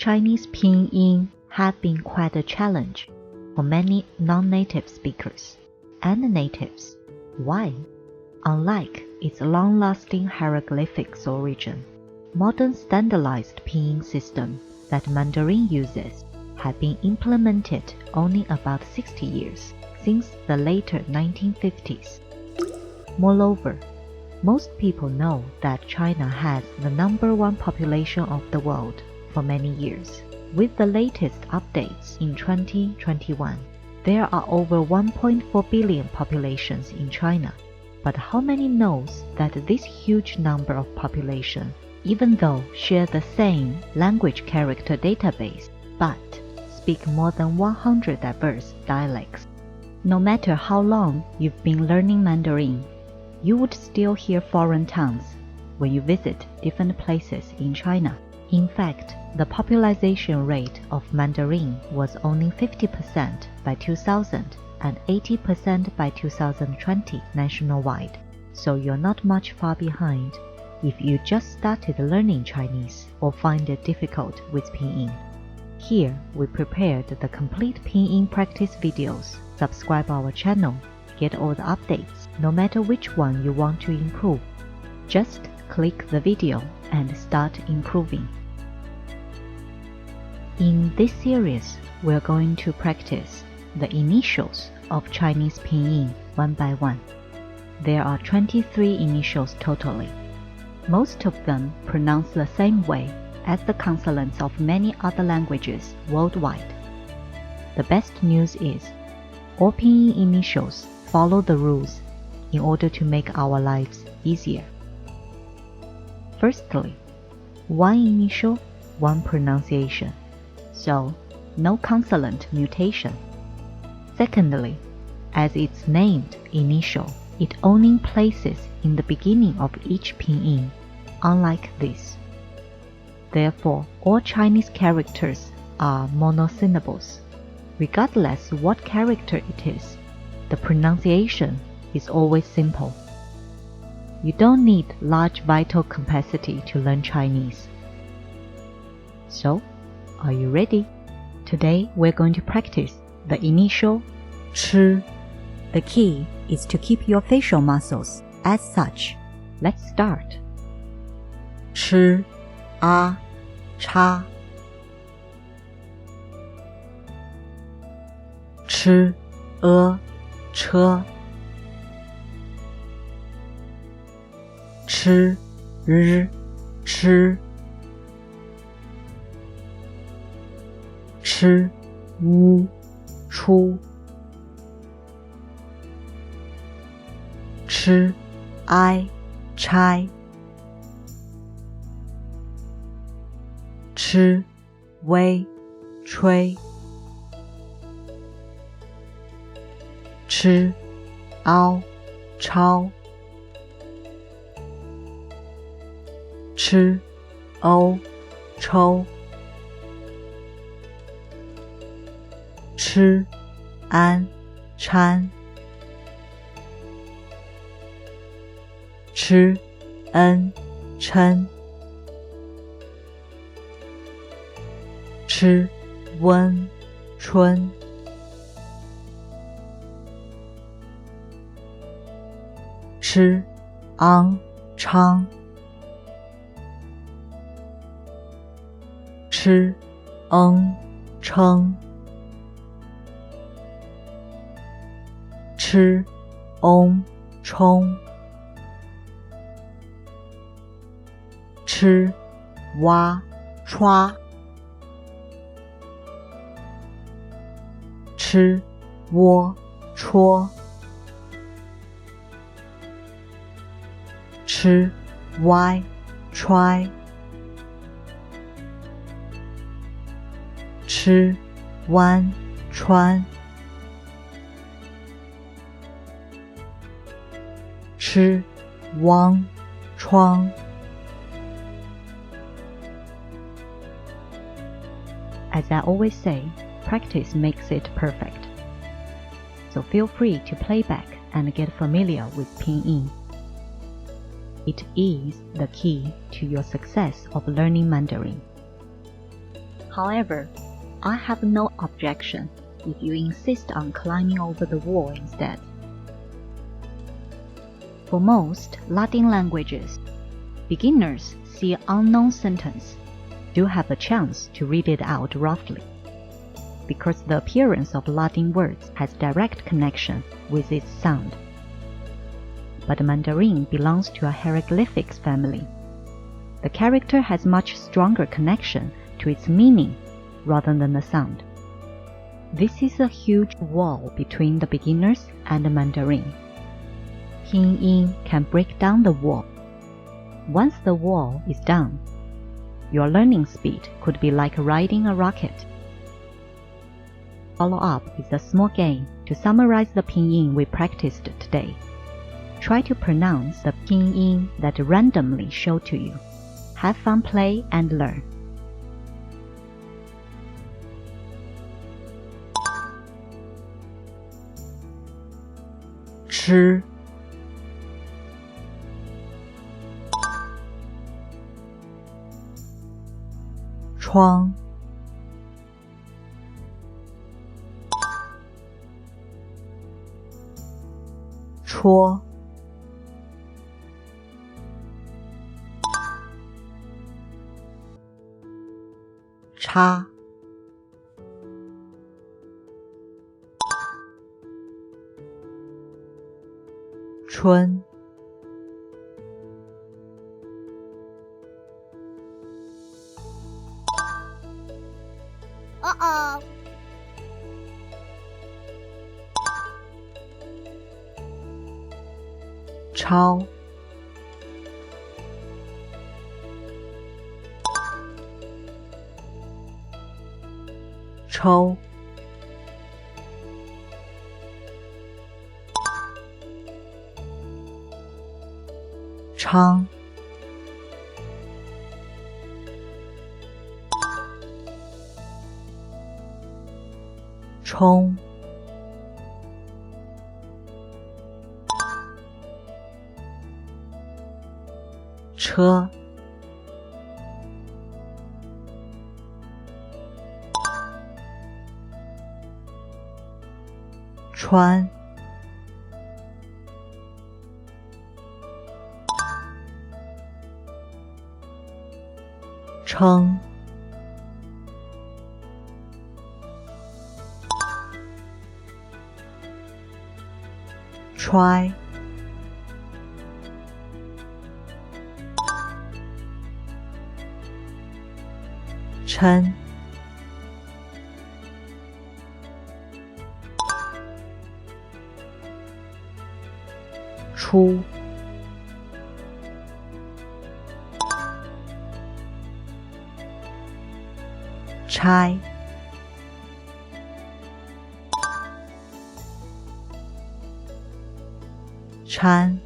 Chinese pinyin have been quite a challenge for many non-native speakers and natives. Why? Unlike its long-lasting hieroglyphics origin, modern standardized pinyin system that Mandarin uses have been implemented only about 60 years since the later 1950s. Moreover, most people know that China has the #1 population of the world for many years. With the latest updates in 2021, there are over 1.4 billion populations in China. But how many knows that this huge number of population, even though share the same language character database, but speak more than 100 diverse dialects? No matter how long you've been learning Mandarin, you would still hear foreign tongues when you visit different places in China. In fact, the popularization rate of Mandarin was only 50% by 2000 and 80% by 2020 nationwide, so you're not much far behind if you just started learning Chinese or find it difficult with pinyin. Here, we prepared the complete pinyin practice videos. Subscribe our channel, get all the updates, no matter which one you want to improve. Just click the video and start improving. In this series, we're going to practice the initials of Chinese pinyin one by one. There are 23 initials totally. Most of them pronounce the same way as the consonants of many other languages worldwide. The best news is, all pinyin initials follow the rules in order to make our lives easier. Firstly, one initial, one pronunciation, so no consonant mutation. Secondly, as it's named initial, it only places in the beginning of each pinyin, unlike this. Therefore, all Chinese characters are monosyllables. Regardless what character it is, the pronunciation is always simple. You don't need large vital capacity to learn Chinese. So, are you ready? Today we're going to practice the initial ch. The key is to keep your facial muscles as such. Let's start. Ch, a, cha. Ch, che. Ch, chi. Ch, chu. Ch, chai. Ch, chui. Ch, chao. Ch, chou. Ch, chan. Ch, chen. Ch, chun. Ch, chang. Ch, cheng. Ch, chong. Ch, chua. Ch, chuo. Ch, try. Ch, chuan. Ch, chuang. As I always say, practice makes it perfect. So feel free to play back and get familiar with pinyin. It is the key to your success of learning Mandarin. However, I have no objection if you insist on climbing over the wall instead. For most Latin languages, beginners see an unknown sentence, do have a chance to read it out roughly, because the appearance of Latin words has direct connection with its sound. But Mandarin belongs to a hieroglyphics family. The character has much stronger connection to its meaning rather than the sound. This is a huge wall between the beginners and the Mandarin. Pinyin can break down the wall. Once the wall is down, your learning speed could be like riding a rocket. Follow up with a small game to summarize the pinyin we practiced today. Try to pronounce the pinyin that randomly show to you. Have fun, play, and learn. 吃，窗，戳，插，春，抄，抽，昌，冲，车，穿，称，揣，抻，出，拆，掺，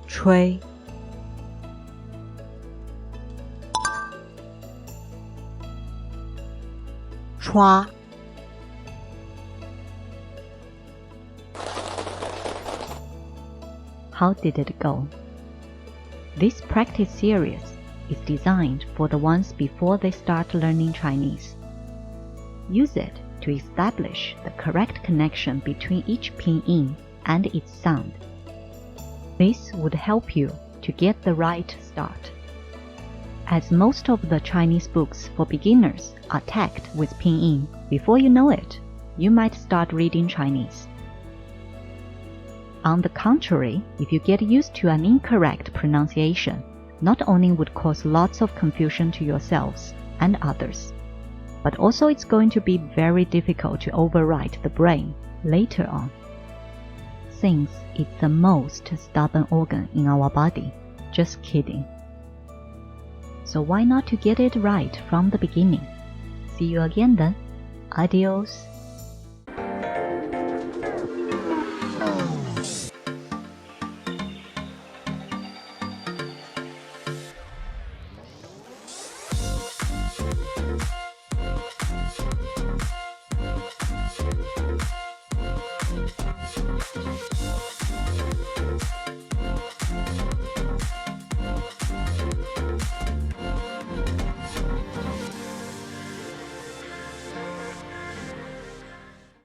吹，歘。How did it go? This practice series is designed for the ones before they start learning Chinese. Use it to establish the correct connection between each pinyin and its sound. This would help you to get the right start. As most of the Chinese books for beginners are tagged with pinyin, before you know it, you might start reading Chinese. On the contrary, if you get used to an incorrect pronunciation, not only would cause lots of confusion to yourselves and others, but also it's going to be very difficult to override the brain later on, since it's the most stubborn organ in our body. Just kidding. So why not to get it right from the beginning? See you again then. Adios.